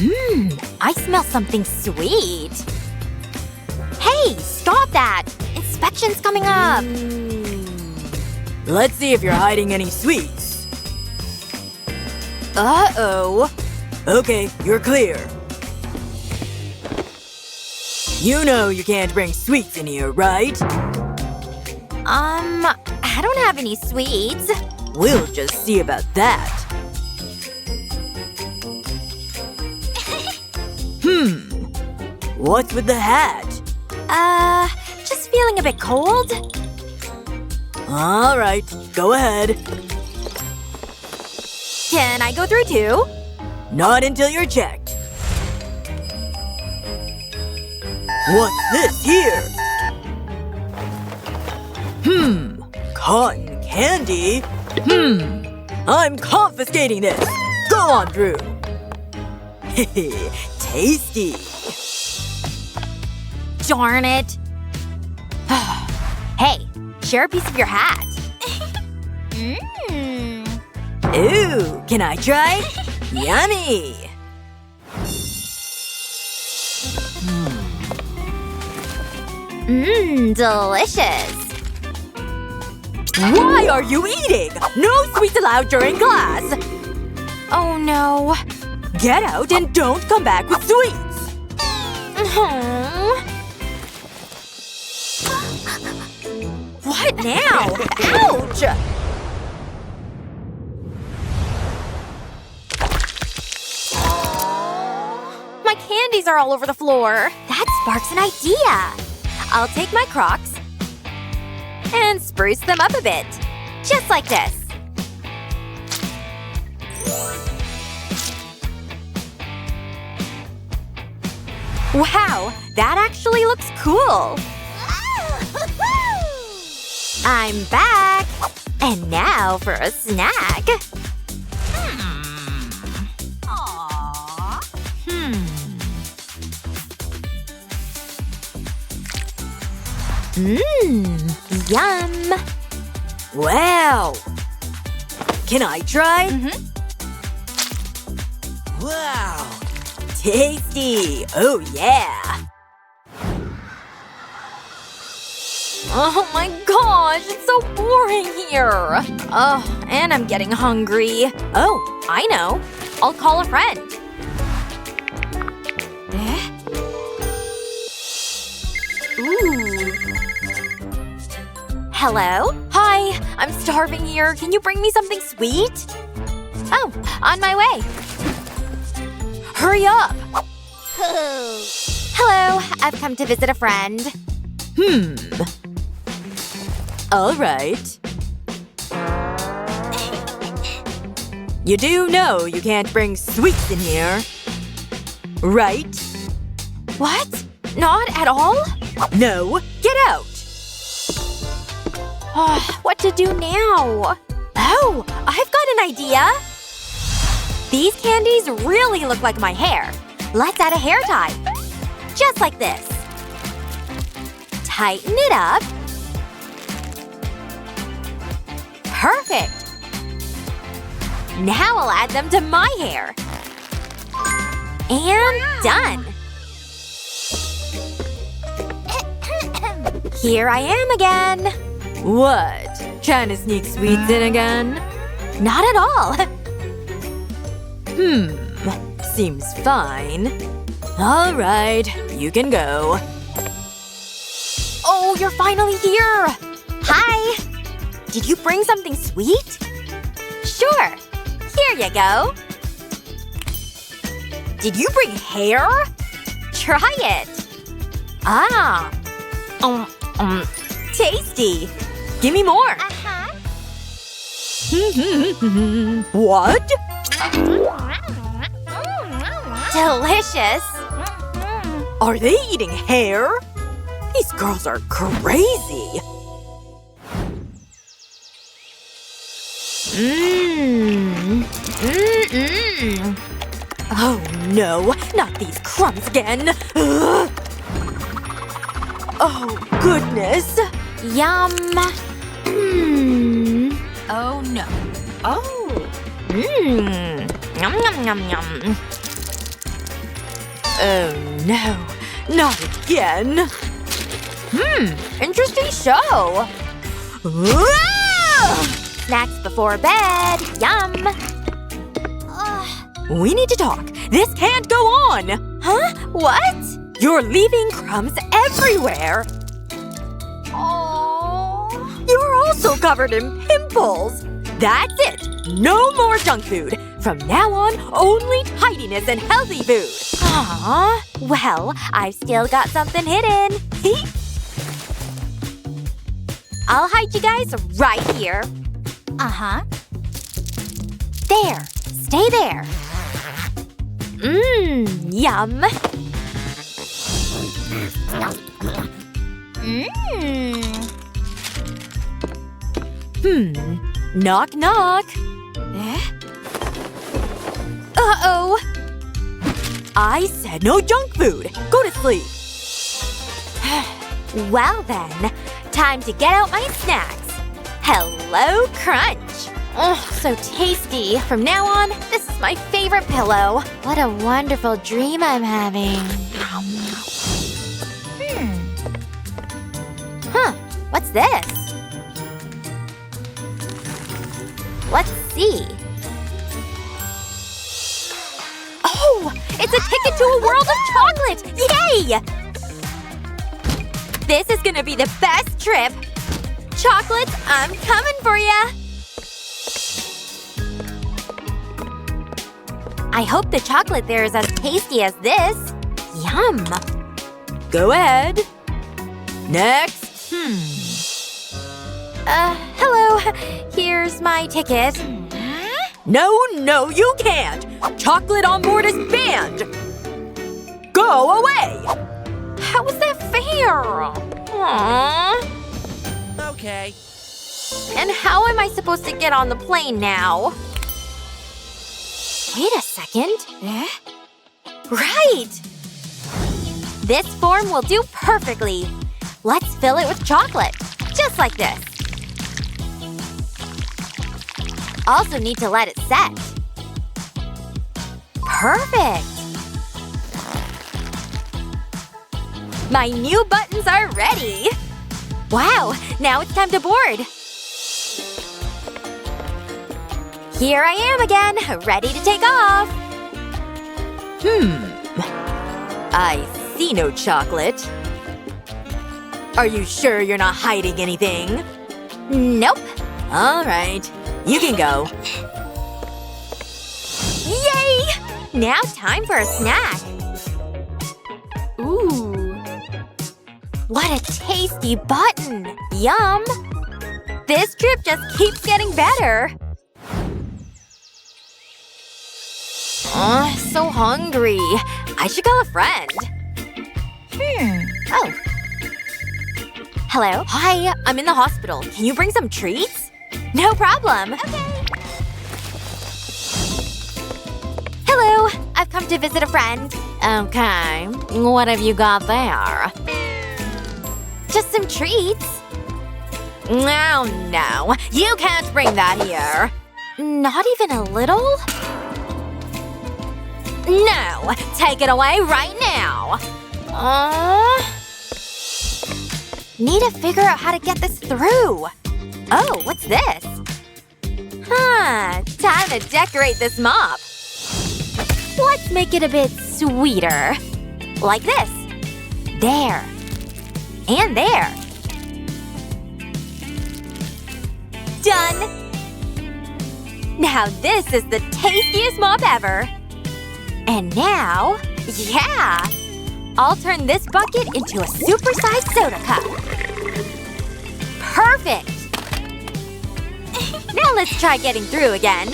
I smell something sweet. Hey, stop that! Inspection's coming up. Let's see if you're hiding any sweets. Uh-oh. Okay, you're clear. You know you can't bring sweets in here, right? I don't have any sweets. We'll just see about that. What's with the hat? Just feeling a bit cold. Alright, go ahead. Can I go through too? Not until you're checked. What's this here? Cotton candy? I'm confiscating this. Go on through. Tasty. Darn it. Hey, share a piece of your hat. Ooh, can I try? Yummy. Delicious. Why are you eating? No sweets allowed during class. Oh no. Get out and don't come back with sweets. What now? Ouch! My candies are all over the floor. That sparks an idea. I'll take my Crocs and spruce them up a bit. Just like this. Wow, that actually looks cool. I'm back! And now for a snack. Yum! Wow. Can I try? Wow. Tasty. Oh yeah. Oh my gosh, it's so boring here. Oh, and I'm getting hungry. Oh, I know. I'll call a friend. Ooh. Hello? Hi, I'm starving here. Can you bring me something sweet? Oh, on my way. Hurry up. Hello, I've come to visit a friend. Alright. You do know you can't bring sweets in here, right? What? Not at all? No, get out! What to do now? Oh, I've got an idea! These candies really look like my hair. Let's add a hair tie. Just like this. Tighten it up. Perfect! Now I'll add them to my hair. And done! Here I am again. What? Trying to sneak sweets in again? Not at all. Seems fine. Alright, you can go. Oh, you're finally here! Hi! Did you bring something sweet? Sure. Here you go. Did you bring hair? Try it. Ah. Tasty. Give me more. What? Delicious. Are they eating hair? These girls are crazy. Oh no, not these crumbs again. Ugh. Oh goodness. Yum. Oh no. Oh. Yum yum yum yum. Oh no, not again. Interesting show. Ah! Snacks before bed. Yum. We need to talk. This can't go on. Huh? What? You're leaving crumbs everywhere. Oh. You're also covered in pimples. That's it. No more junk food. From now on, only tidiness and healthy food. Aw. Well, I've still got something hidden. I'll hide you guys right here. Uh-huh. There. Stay there. Yum. Knock, knock. Uh-oh. I said no junk food. Go to sleep. Well then, time to get out my snacks. Hello, Crunch. Oh, so tasty. From now on, this is my favorite pillow. What a wonderful dream I'm having. Huh, what's this? Let's see. Oh, it's a ticket to a world of chocolate! Yay! This is gonna be the best trip. Chocolates, I'm coming for ya! I hope the chocolate there is as tasty as this. Yum! Go ahead. Next. Hello. Here's my ticket. No, you can't. Chocolate on board is banned. Go away. How is that fair? Aww. Okay. And how am I supposed to get on the plane now? Wait a second. Right! This form will do perfectly. Let's fill it with chocolate. Just like this. Also need to let it set. Perfect! My new buttons are ready! Wow, now it's time to board! Here I am again, ready to take off! I see no chocolate. Are you sure you're not hiding anything? Nope. All right. You can go. Yay! Now time for a snack. Ooh. What a tasty button! Yum! This trip just keeps getting better. So hungry. I should call a friend. Oh. Hello? Hi, I'm in the hospital. Can you bring some treats? No problem. Okay. Hello, I've come to visit a friend. Okay. What have you got there? Just some treats. No. You can't bring that here. Not even a little? No. Take it away right now. Need to figure out how to get this through. Oh, what's this? Time to decorate this mop. Let's make it a bit sweeter. Like this. There. And there. Done! Now this is the tastiest mop ever. And now, yeah! I'll turn this bucket into a supersized soda cup. Perfect! Now let's try getting through again.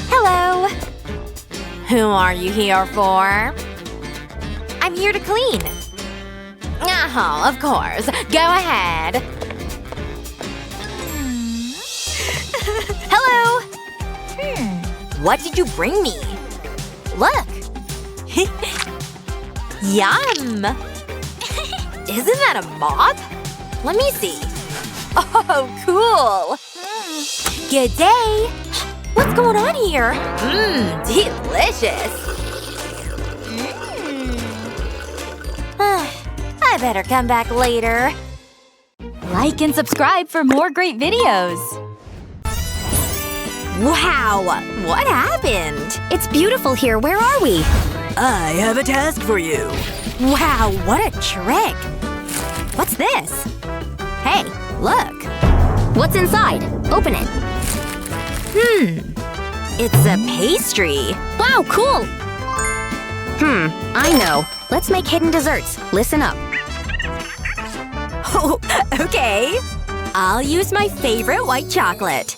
Hello. Who are you here for? I'm here to clean. Oh, of course. Go ahead. Hello! What did you bring me? Look! Yum! Isn't that a mop? Let me see. Oh, cool! Good day! What's going on here? Delicious! I better come back later. Like and subscribe for more great videos. Wow, what happened? It's beautiful here. Where are we? I have a task for you. Wow, what a trick. What's this? Hey, look. What's inside? Open it. It's a pastry. Wow, cool! I know. Let's make hidden desserts. Listen up. Oh, okay. I'll use my favorite white chocolate.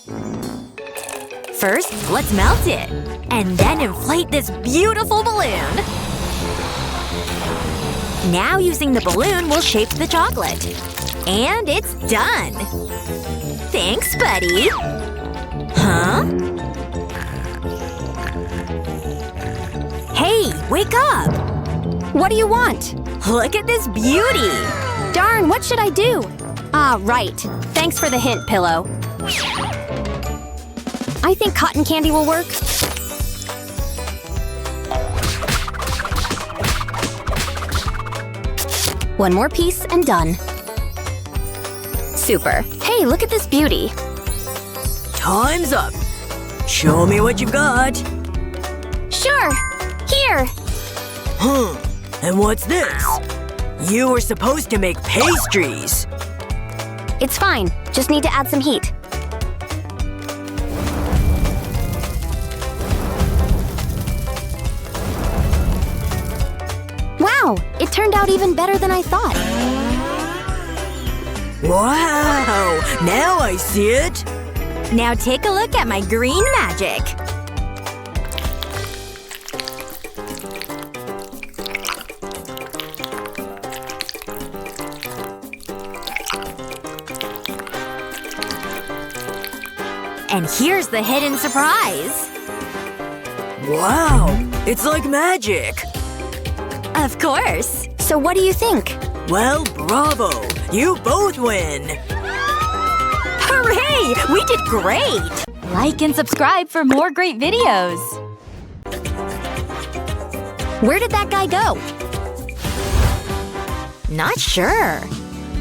First, let's melt it. And then inflate this beautiful balloon. Now using the balloon, we'll shape the chocolate. And it's done. Thanks, buddy. Huh? Hey, wake up! What do you want? Look at this beauty! Darn, what should I do? Ah, right. Thanks for the hint, Pillow. I think cotton candy will work. One more piece and done. Super. Hey, look at this beauty. Time's up. Show me what you've got. Sure. Here. And what's this? You were supposed to make pastries. It's fine. Just need to add some heat. Wow! It turned out even better than I thought. Wow! Now I see it. Now take a look at my green magic. And here's the hidden surprise. Wow! It's like magic. Of course. So what do you think? Well, bravo! You both win! Hooray! We did great! Like and subscribe for more great videos. Where did that guy go? Not sure.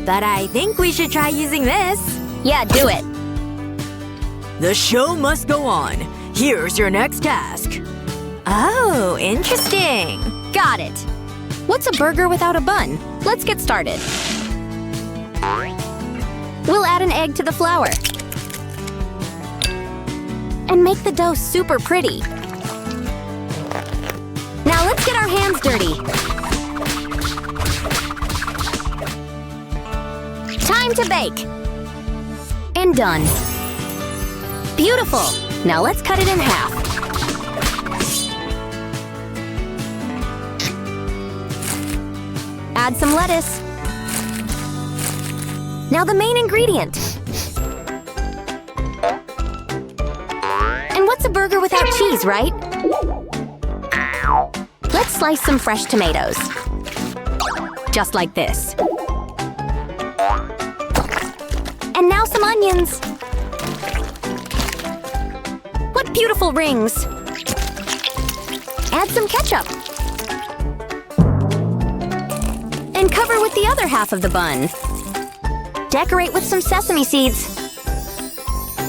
But I think we should try using this. Yeah, do it. The show must go on. Here's your next task. Oh, interesting. Got it. What's a burger without a bun? Let's get started. We'll add an egg to the flour. And make the dough super pretty. Now let's get our hands dirty. Time to bake. And done. Beautiful! Now let's cut it in half. Add some lettuce. Now the main ingredient. And what's a burger without cheese, right? Let's slice some fresh tomatoes. Just like this. And now some onions. What beautiful rings! Add some ketchup. And cover with the other half of the bun. Decorate with some sesame seeds.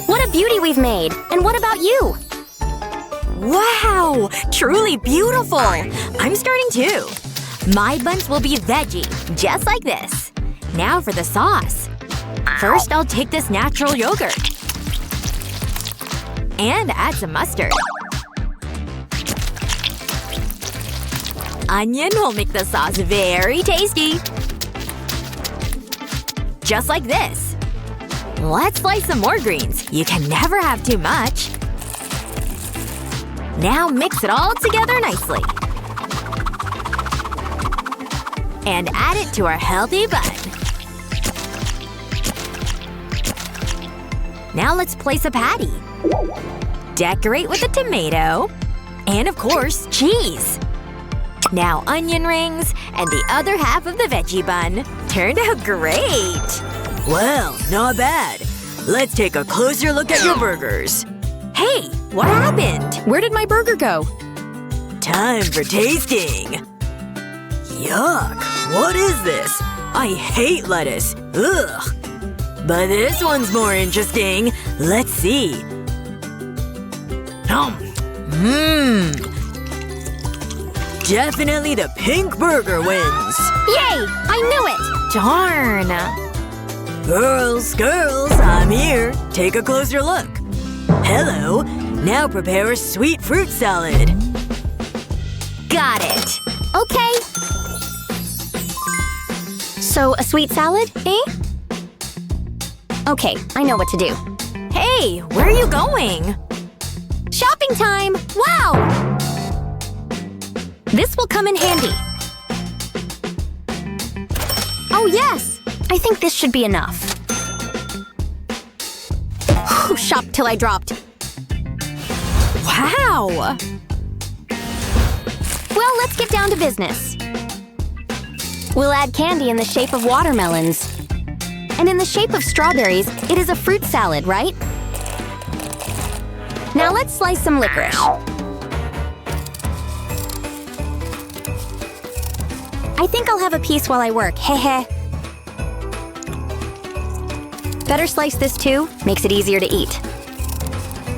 What a beauty we've made! And what about you? Wow! Truly beautiful! I'm starting too. My buns will be veggie, just like this. Now for the sauce. First, I'll take this natural yogurt. And add some mustard. Onion will make the sauce very tasty. Just like this. Let's slice some more greens. You can never have too much. Now mix it all together nicely. And add it to our healthy bun. Now let's place a patty. Decorate with a tomato. And of course, cheese. Now onion rings and the other half of the veggie bun. Turned out great! Well, not bad. Let's take a closer look at your burgers. Hey, what happened? Where did my burger go? Time for tasting. Yuck! What is this? I hate lettuce. Ugh. But this one's more interesting. Let's see. Mmm. Definitely the pink burger wins. Yay! I knew it! Darn. Girls, I'm here. Take a closer look. Hello. Now prepare a sweet fruit salad. Got it. Okay. So, a sweet salad, eh? Okay, I know what to do. Hey, where are you going? Shopping time! Wow! This will come in handy. Oh, yes! I think this should be enough. Whew, shop till I dropped. Wow. Well, let's get down to business. We'll add candy in the shape of watermelons. And in the shape of strawberries, it is a fruit salad, right? Now let's slice some licorice. I think I'll have a piece while I work, heh. Better slice this too, makes it easier to eat.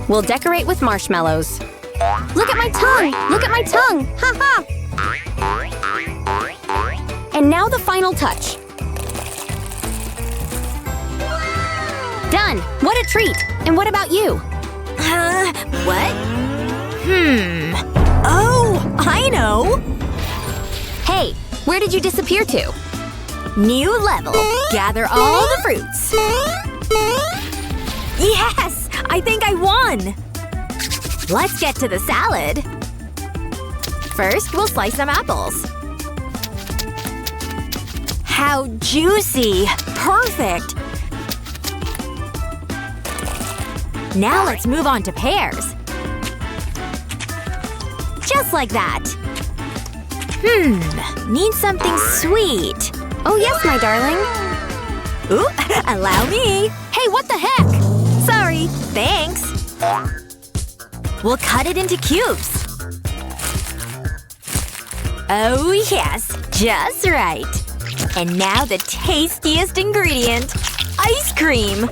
We'll decorate with marshmallows. Look at my tongue! Look at my tongue! Ha ha! And now the final touch. Done! What a treat! And what about you? What? Oh, I know! Hey, where did you disappear to? New level. Gather all the fruits. Yes! I think I won! Let's get to the salad. First, we'll slice some apples. How juicy! Perfect! Now let's move on to pears. Just like that. Need something sweet. Oh yes, my darling. Ooh, allow me. Hey, what the heck? Sorry. Thanks. We'll cut it into cubes. Oh yes, just right. And now the tastiest ingredient, ice cream.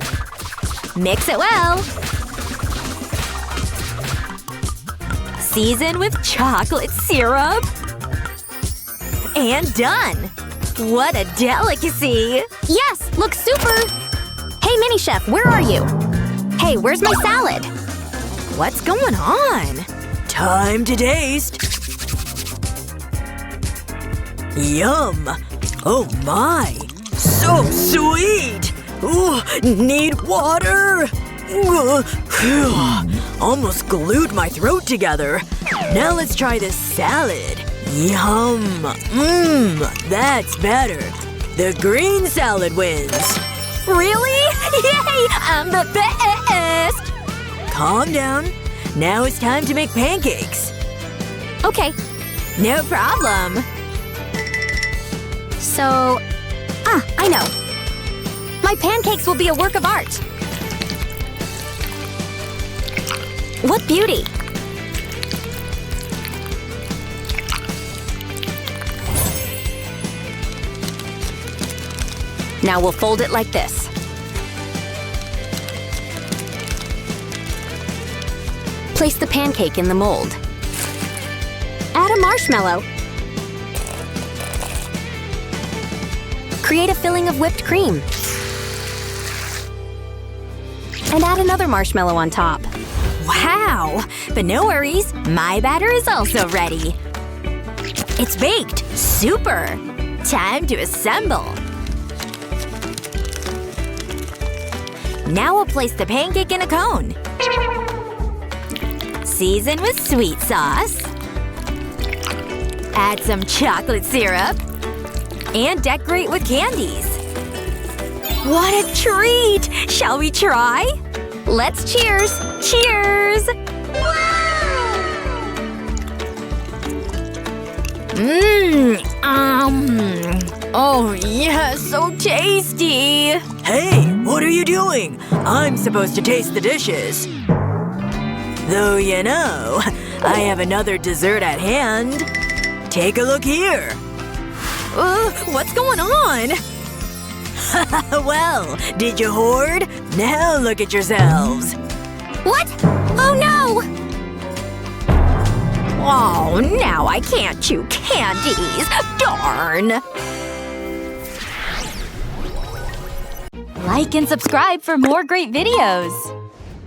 Mix it well. Season with chocolate syrup. And done! What a delicacy! Yes, looks super! Hey, Mini Chef, where are you? Hey, where's my salad? What's going on? Time to taste. Yum! Oh my! So sweet! Ooh, need water! Almost glued my throat together. Now let's try this salad. Yum! That's better. The green salad wins. Really? Yay! I'm the best! Calm down. Now it's time to make pancakes. Okay. No problem. So… I know. My pancakes will be a work of art. What beauty! Now we'll fold it like this. Place the pancake in the mold. Add a marshmallow. Create a filling of whipped cream. And add another marshmallow on top. Wow! But no worries, my batter is also ready. It's baked! Super! Time to assemble! Now we'll place the pancake in a cone. Season with sweet sauce. Add some chocolate syrup. And decorate with candies. What a treat! Shall we try? Let's cheers! Cheers! Oh yes, so tasty! Hey, what are you doing? I'm supposed to taste the dishes. Though you know, I have another dessert at hand. Take a look here. What's going on? Well, did you hoard? Now look at yourselves. What? Oh no! Oh, now I can't chew candies. Darn. Like and subscribe for more great videos.